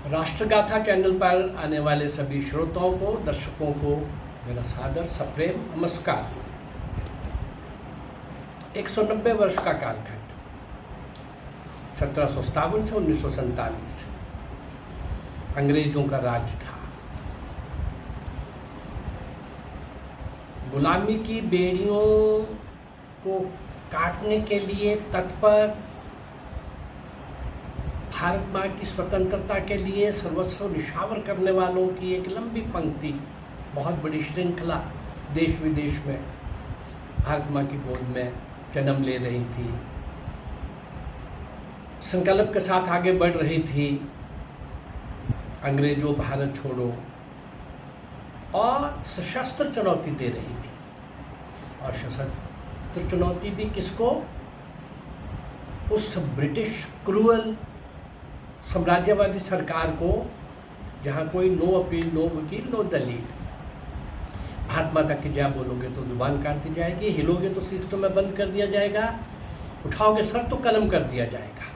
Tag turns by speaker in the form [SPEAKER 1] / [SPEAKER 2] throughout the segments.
[SPEAKER 1] राष्ट्रगाथा channel पर आने वाले सभी श्रोताओं को, दर्शकों को मेरा सादर सप्रेम नमस्कार। 190 वर्ष का कालखंड 1757 से 1947 अंग्रेजों का राज था। गुलामी की बेड़ियों को काटने के लिए तत्पर, भारत माँ की स्वतंत्रता के लिए सर्वस्व निछावर करने वालों की एक लंबी पंक्ति, बहुत बड़ी श्रृंखला देश विदेश में भारत माँ की गोद में जन्म ले रही थी, संकल्प के साथ आगे बढ़ रही थी। अंग्रेजों भारत छोड़ो और सशस्त्र चुनौती दे रही थी। और सशस्त्र चुनौती भी किसको? उस ब्रिटिश क्रूअल साम्राज्यवादी सरकार को, जहाँ कोई नो अपील, नो वकील, नो दलील। भारत माता की जय बोलोगे तो जुबान काट दी जाएगी, हिलोगे तो सिस्टम में बंद कर दिया जाएगा, उठाओगे सर तो कलम कर दिया जाएगा।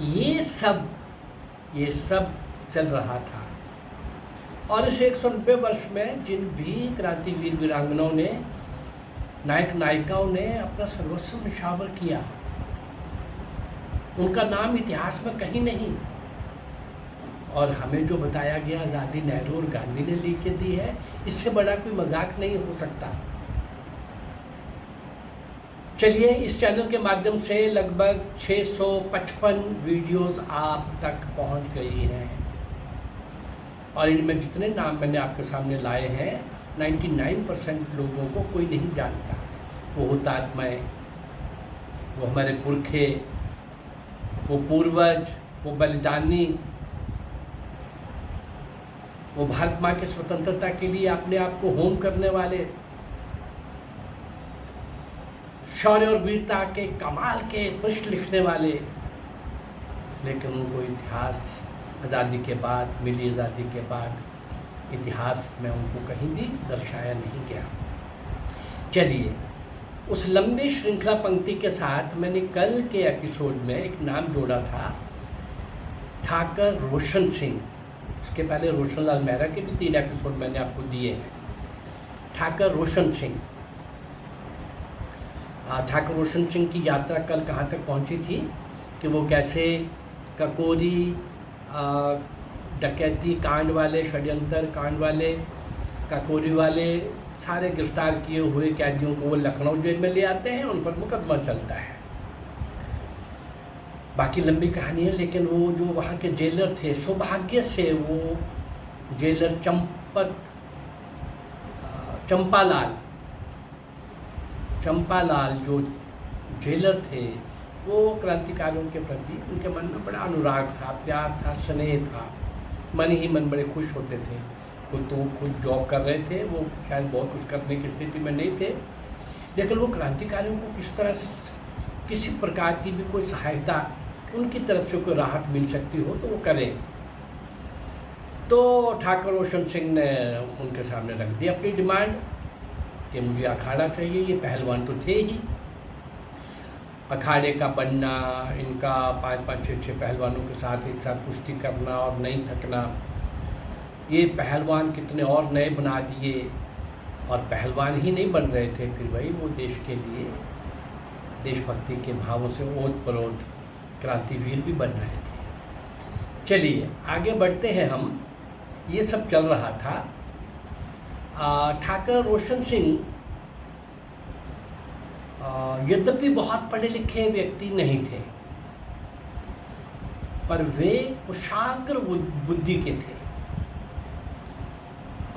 [SPEAKER 1] ये सब चल रहा था। और इस 190 वर्ष में जिन भी क्रांतिवीर वीरांगनाओं ने, नायक नायिकाओं ने अपना सर्वस्व निछावर किया, उनका नाम इतिहास में कहीं नहीं। और हमें जो बताया गया आज़ादी नेहरू और गांधी ने लिख के दी है, इससे बड़ा कोई मजाक नहीं हो सकता। चलिए, इस चैनल के माध्यम से लगभग 655 वीडियोस आप तक पहुंच गई हैं। और इनमें जितने नाम मैंने आपके सामने लाए हैं, 99% लोगों को कोई नहीं जानता। वो हुतात्माएं, वो हमारे पुरखे, वो पूर्वज, वो बलिदानी, वो भारत माँ की स्वतंत्रता के लिए अपने आप को होम करने वाले, शौर्य और वीरता के कमाल के पृष्ठ लिखने वाले। लेकिन उनको इतिहास आज़ादी के बाद, मिली आज़ादी के बाद इतिहास में उनको कहीं भी दर्शाया नहीं गया। चलिए, उस लंबी श्रृंखला पंक्ति के साथ मैंने कल के एपिसोड में एक नाम जोड़ा था, ठाकर रोशन सिंह। इसके पहले रोशन लाल मेहरा के भी 3 एपिसोड मैंने आपको दिए हैं। ठाकर रोशन सिंह, ठाकर रोशन सिंह की यात्रा कल कहाँ तक पहुँची थी कि वो कैसे ककोरी, डकैती कांड वाले, षड्यंत्र कांड वाले, ककोरी वाले सारे गिरफ्तार किए हुए कैदियों को वो लखनऊ जेल में ले आते हैं, उन पर मुकदमा चलता है। बाकी लंबी कहानी है। लेकिन वो जो वहाँ के जेलर थे, सौभाग्य से वो जेलर चंपालाल जो जेलर थे, वो क्रांतिकारियों के प्रति उनके मन में बड़ा अनुराग था, प्यार था, स्नेह था। मन ही मन बड़े खुश होते थे। खुद जॉब कर रहे थे, वो शायद बहुत कुछ करने की स्थिति में नहीं थे, लेकिन वो क्रांतिकारियों को किस तरह से किसी प्रकार की भी कोई सहायता, उनकी तरफ से कोई राहत मिल सकती हो तो वो करें। तो ठाकर रोशन सिंह ने उनके सामने रख दी अपनी डिमांड कि मुझे अखाड़ा चाहिए। ये पहलवान तो थे ही, अखाड़े का बनना, इनका 5-5, 6-6 पहलवानों के साथ एक साथ कुश्ती करना और नहीं थकना, ये पहलवान कितने और नए बना दिए। और पहलवान ही नहीं बन रहे थे, फिर वही वो देश के लिए देशभक्ति के भावों से ओत-प्रोत क्रांतिवीर भी बन रहे थे। चलिए आगे बढ़ते हैं हम। ये सब चल रहा था। ठाकर रोशन सिंह यद्यपि बहुत पढ़े लिखे व्यक्ति नहीं थे, पर वे कुशाग्र बुद्धि के थे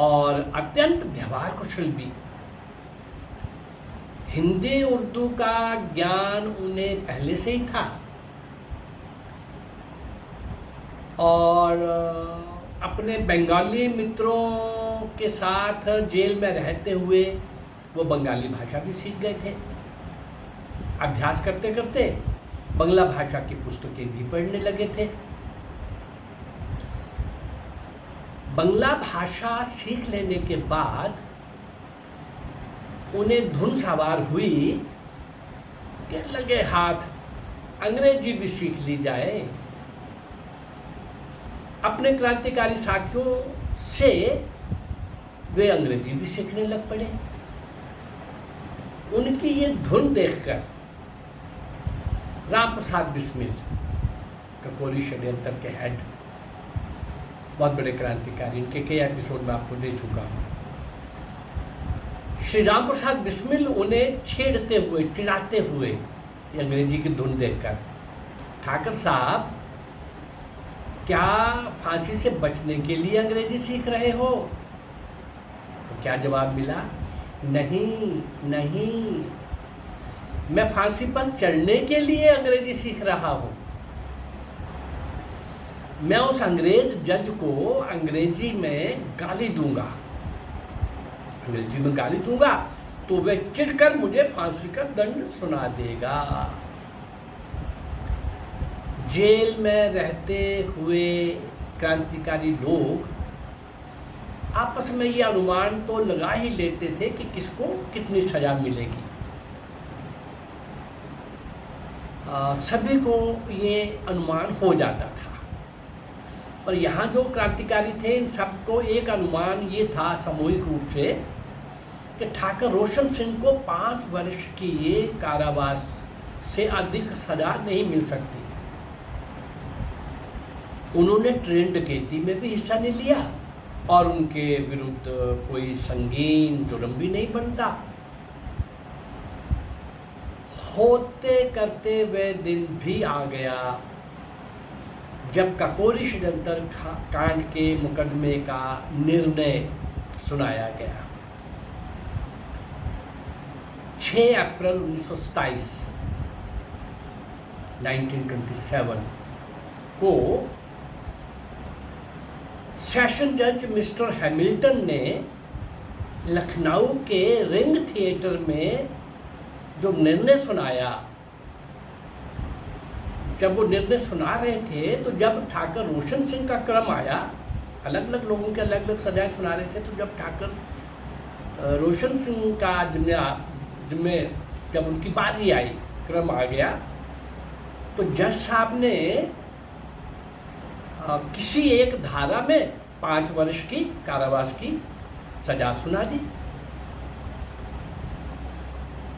[SPEAKER 1] और अत्यंत व्यवहार कुशल भी। हिंदी उर्दू का ज्ञान उन्हें पहले से ही था और अपने बंगाली मित्रों के साथ जेल में रहते हुए वो बंगाली भाषा भी सीख गए थे। अभ्यास करते करते बंगला भाषा की पुस्तकें भी पढ़ने लगे थे। बंगला भाषा सीख लेने के बाद उन्हें धुन सवार हुई कि लगे हाथ अंग्रेजी भी सीख ली जाए। अपने क्रांतिकारी साथियों से वे अंग्रेजी भी सीखने लग पड़े। उनकी ये धुन देखकर राम प्रसाद बिस्मिल, ककोरी षड्यंत्र के हेड, बहुत बड़े क्रांतिकारी, इनके कई एपिसोड में आपको दे चुका हूँ, श्री राम प्रसाद बिस्मिल उन्हें छेड़ते हुए, चिढ़ाते हुए अंग्रेजी की धुन देखकर, ठाकर साहब क्या फांसी से बचने के लिए अंग्रेजी सीख रहे हो? तो क्या जवाब मिला? नहीं नहीं, मैं फांसी पर चढ़ने के लिए अंग्रेजी सीख रहा हूं। मैं उस अंग्रेज जज को अंग्रेजी में गाली दूंगा, अंग्रेजी में गाली दूंगा तो वह चिढ़कर मुझे फांसी का दंड सुना देगा। जेल में रहते हुए क्रांतिकारी लोग आपस में ये अनुमान तो लगा ही लेते थे कि किसको कितनी सजा मिलेगी। सभी को ये अनुमान हो जाता था, पर यहाँ जो क्रांतिकारी थे इन सबको एक अनुमान ये था सामूहिक रूप से कि ठाकर रोशन सिंह को 5 वर्ष की ये कारावास से अधिक सजा नहीं मिल सकती। उन्होंने ट्रेन डकैती में भी हिस्सा नहीं लिया और उनके विरुद्ध कोई संगीन जुर्म भी नहीं बनता। होते करते वह दिन भी आ गया जब ककोरी षड्यंत्र कांड के मुकदमे का निर्णय सुनाया गया। 6 अप्रैल 1927 1927 को सेशन जज मिस्टर हैमिल्टन ने लखनऊ के रिंग थिएटर में जो निर्णय सुनाया, जब वो निर्णय सुना रहे थे तो जब ठाकर रोशन सिंह का क्रम आया, अलग अलग लोगों के अलग अलग सजाएं सुना रहे थे, तो जब ठाकर रोशन सिंह का जिम्मे जब उनकी बारी आई, क्रम आ गया, तो जज साहब ने किसी एक धारा में 5 वर्ष की कारावास की सजा सुना दी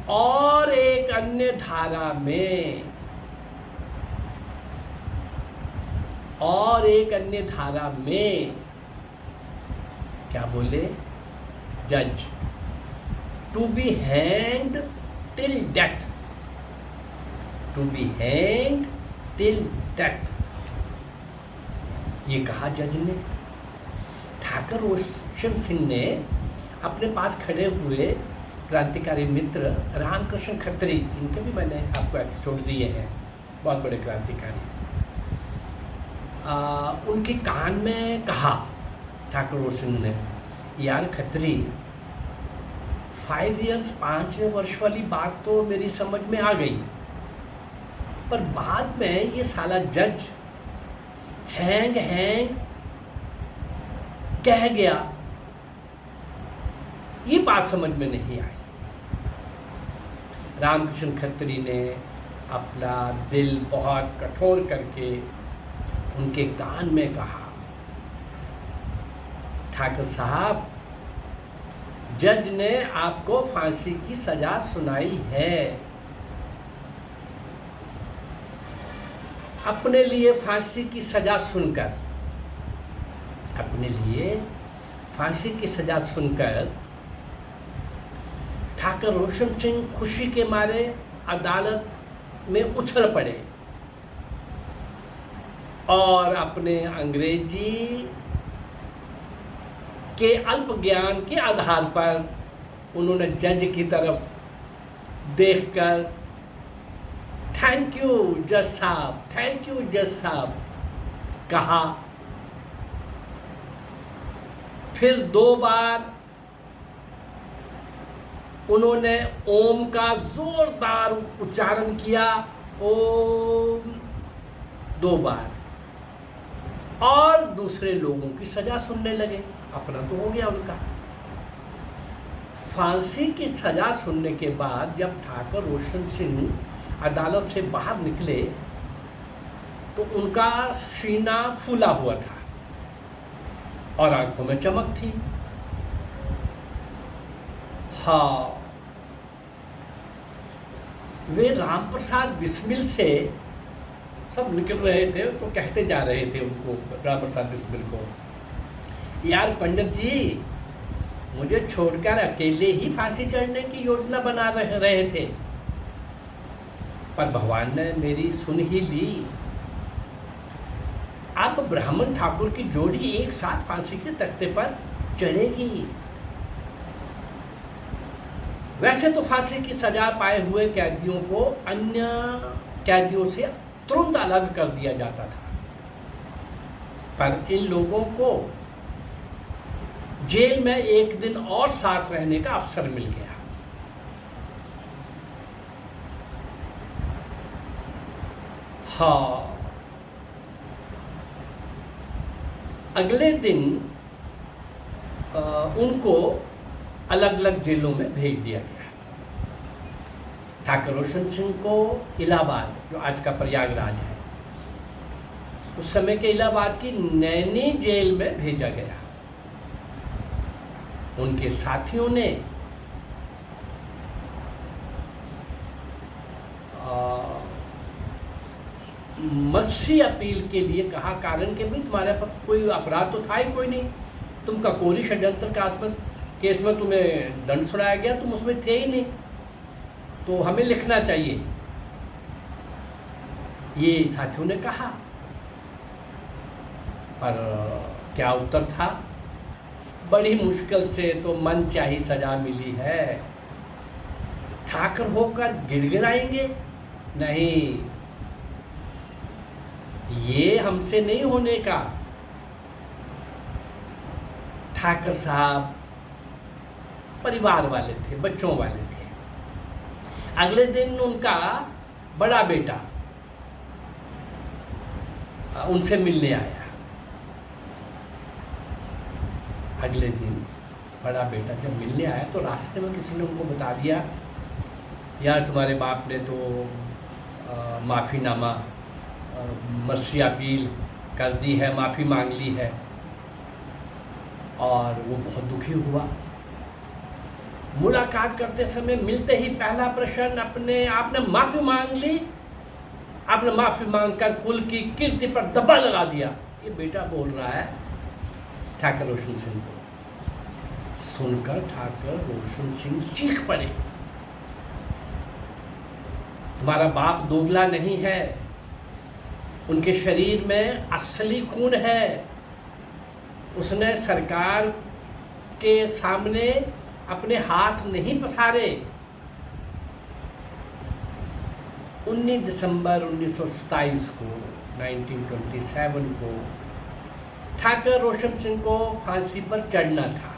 [SPEAKER 1] और एक अन्य धारा में क्या बोले जज, to be hanged till death, to be hanged till death, ये कहा जज ने। ठाकर रोशन सिंह ने अपने पास खड़े हुए क्रांतिकारी मित्र रामकृष्ण खत्री, इनके भी मैंने आपको एपिसोड दिए हैं, बहुत बड़े क्रांतिकारी, उनके कान में कहा ठाकर रोशन ने, यार खत्री, 5 years 5 वर्ष वाली बात तो मेरी समझ में आ गई, पर बाद में ये साला जज हैंग कह गया, ये बात समझ में नहीं आई। रामकृष्ण खत्री ने अपना दिल बहुत कठोर करके उनके कान में कहा, ठाकर साहब, जज ने आपको फांसी की सजा सुनाई है। अपने लिए फांसी की सजा सुनकर ठाकर रोशन सिंह खुशी के मारे अदालत में उछल पड़े और अपने अंग्रेजी के अल्प ज्ञान के आधार पर उन्होंने जज की तरफ देखकर थैंक यू जज साहब, थैंक यू जज साहब कहा। फिर 2 बार उन्होंने ओम का जोरदार उच्चारण किया, ओम, 2 बार, और दूसरे लोगों की सजा सुनने लगे। अपना तो हो गया उनका। फांसी की सजा सुनने के बाद जब ठाकर रोशन सिंह अदालत से बाहर निकले तो उनका सीना फूला हुआ था। और आंखों में चमक थी। हाँ, वे राम प्रसाद बिस्मिल से सब निकल रहे थे तो कहते जा रहे थे उनको, राम प्रसाद बिस्मिल को, यार पंडित जी, मुझे छोड़कर अकेले ही फांसी चढ़ने की योजना बना रहे थे, पर भगवान ने मेरी सुन ही ली। अब ब्राह्मण ठाकुर की जोड़ी एक साथ फांसी के तख्ते पर चढ़ेगी। वैसे तो फांसी की सजा पाए हुए कैदियों को अन्य कैदियों से तुरंत अलग कर दिया जाता था, पर इन लोगों को जेल में एक दिन और साथ रहने का अवसर मिल गया। हाँ, अगले दिन उनको अलग अलग जेलों में भेज दिया गया। ठाकुर रोशन सिंह को इलाहाबाद, जो आज का प्रयागराज है, उस समय के इलाहाबाद की नैनी जेल में भेजा गया। उनके साथियों ने मत्स्य अपील के लिए कहा, कारण कि भाई तुम्हारे पास कोई अपराध तो था ही कोई नहीं, तुम ककोरी षड्यंत्र केस में तुम्हें दंड सुनाया गया, तुम उसमें थे ही नहीं, तो हमें लिखना चाहिए, ये साथियों ने कहा। पर क्या उत्तर था? बड़ी मुश्किल से तो मनचाही सजा मिली है। ठाकुर होकर गिड़गिड़ाएंगे? नहीं, ये हमसे नहीं होने का। ठाकुर साहब परिवार वाले थे, बच्चों वाले थे। अगले दिन उनका बड़ा बेटा उनसे मिलने आया। अगले दिन बड़ा बेटा जब मिलने आया तो रास्ते में किसी ने उनको बता दिया, यार तुम्हारे बाप ने तो माफ़ीनामा, मर्सी अपील कर दी है, माफ़ी मांग ली है। और वो बहुत दुखी हुआ। मुलाकात करते समय मिलते ही पहला प्रश्न, आपने माफ़ी मांग ली, आपने माफ़ी मांगकर कुल की कीर्ति पर दबा लगा दिया। ये बेटा बोल रहा है ठाकुर रोशन सिंह को। सुनकर ठाकुर रोशन सिंह चीख पड़े, तुम्हारा बाप दोगला नहीं है, उनके शरीर में असली खून है, उसने सरकार के सामने अपने हाथ नहीं पसारे। 19 दिसंबर 1927 को 1927 को ठाकुर रोशन सिंह को फांसी पर चढ़ना था।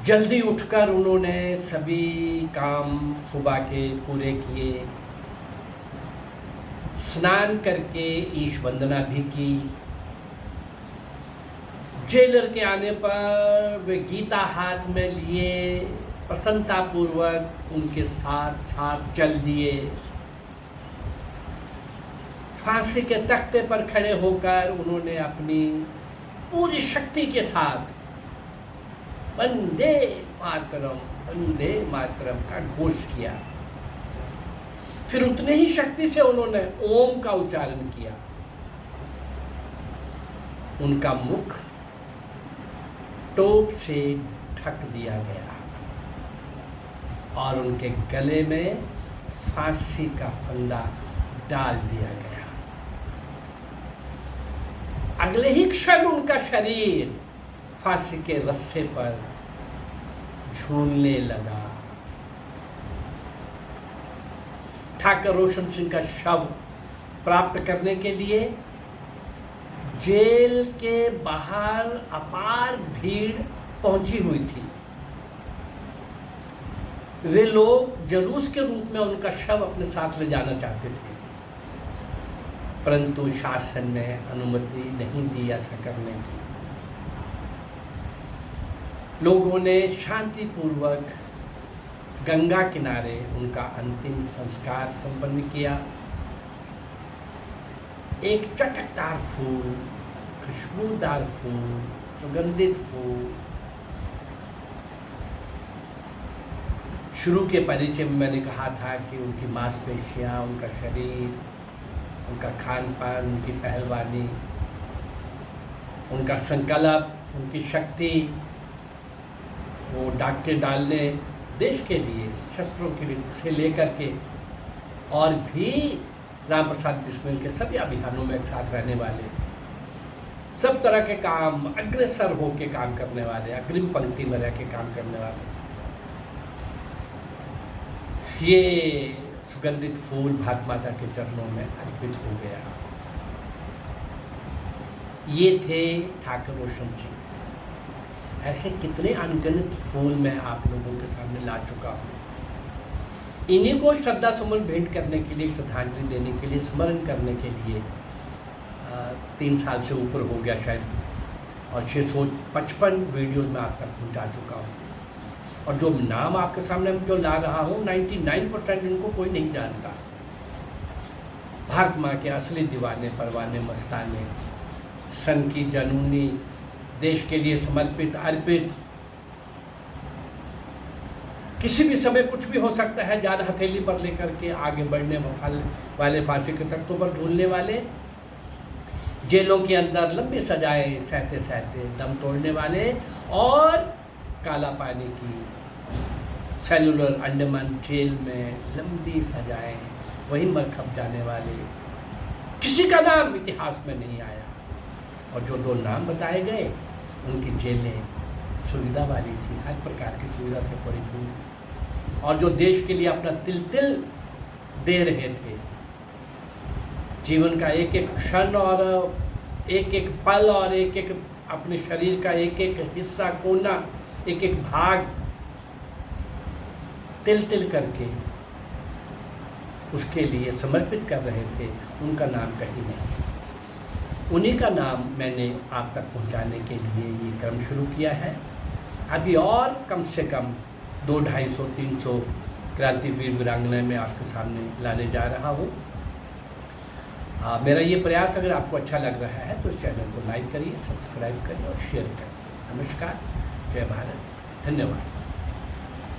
[SPEAKER 1] जल्दी उठकर उन्होंने सभी काम सुबह के पूरे किए, स्नान करके ईश वंदना भी की। जेलर के आने पर वे गीता हाथ में लिए प्रसन्नतापूर्वक उनके साथ साथ चल दिए। फांसी के तख्ते पर खड़े होकर उन्होंने अपनी पूरी शक्ति के साथ वंदे मातरम का घोष किया। फिर उतनी ही शक्ति से उन्होंने ओम का उच्चारण किया। उनका मुख टोप से ढक दिया गया और उनके गले में फांसी का फंदा डाल दिया गया। अगले ही क्षण उनका शरीर फांसी के रस्से पर झूलने लगा। ठाकुर रोशन सिंह का शव प्राप्त करने के लिए जेल के बाहर अपार भीड़ पहुंची हुई थी। वे लोग जुलूस के रूप में उनका शव अपने साथ ले जाना चाहते थे, परंतु शासन ने अनुमति नहीं दी ऐसा करने की। लोगों ने शांतिपूर्वक गंगा किनारे उनका अंतिम संस्कार संपन्न किया। एक चटकदार फूल खुशबूदार फूल, सुगंधित फूल। शुरू के परिचय में मैंने कहा था कि उनकी मांसपेशियाँ, उनका शरीर, उनका खान पान, उनकी पहलवानी, उनका संकल्प, उनकी शक्ति, वो डाके डालने देश के लिए, शस्त्रों के लिए से लेकर के और भी राम प्रसाद बिस्मिल के सभी अभियानों में एक साथ रहने वाले, सब तरह के काम, अग्रसर होके काम करने वाले, अग्रिम पंक्ति में रह के काम करने वाले। ये सुगंधित फूल भारत माता के चरणों में अर्पित हो गया। ये थे ठाकुर रोशन जी। ऐसे कितने अनगिनत फूल मैं आप लोगों के सामने ला चुका हूँ। इन्हीं को श्रद्धा सुमन भेंट करने के लिए, श्रद्धांजलि देने के लिए, स्मरण करने के लिए 3 साल से ऊपर हो गया शायद, और 655 वीडियोज़ में आप तक पहुँचा चुका हूँ। और जो नाम आपके सामने जो ला रहा हूँ, 99% इनको कोई नहीं जानता। भारत माँ के असली दीवाने, परवाने, मस्ताने, सन की जनूनी, देश के लिए समर्पित, अर्पित। किसी भी समय कुछ भी हो सकता है। जान हथेली पर लेकर के आगे बढ़ने वाले, फांसी के तख्तों पर झूलने वाले, जेलों के अंदर लंबी सजाएं सहते सहते दम तोड़ने वाले, और काला पानी की सेलुलर अंडमान जेल में लंबी सजाएं वहीं मर खप जाने वाले, किसी का नाम इतिहास में नहीं आया। और जो 2 नाम बताए गए, उनकी जेलें सुविधा वाली थी, हर प्रकार की सुविधा से परिपूर्ण, और जो देश के लिए अपना तिल तिल दे रहे थे। जीवन का एक एक क्षण और एक एक पल और एक एक अपने शरीर का एक एक हिस्सा, कोना, एक एक भाग तिल तिल करके उसके लिए समर्पित कर रहे थे। उनका नाम कहीं नहीं। उन्हीं का नाम मैंने आप तक पहुंचाने के लिए ये क्रम शुरू किया है। अभी और कम से कम 200, 250, 300 क्रांतिवीर वीरांगनाएं मैं आपके सामने लाने जा रहा हूँ। मेरा ये प्रयास अगर आपको अच्छा लग रहा है तो इस चैनल को लाइक करिए, सब्सक्राइब करिए और शेयर करिए। नमस्कार, जय भारत, धन्यवाद।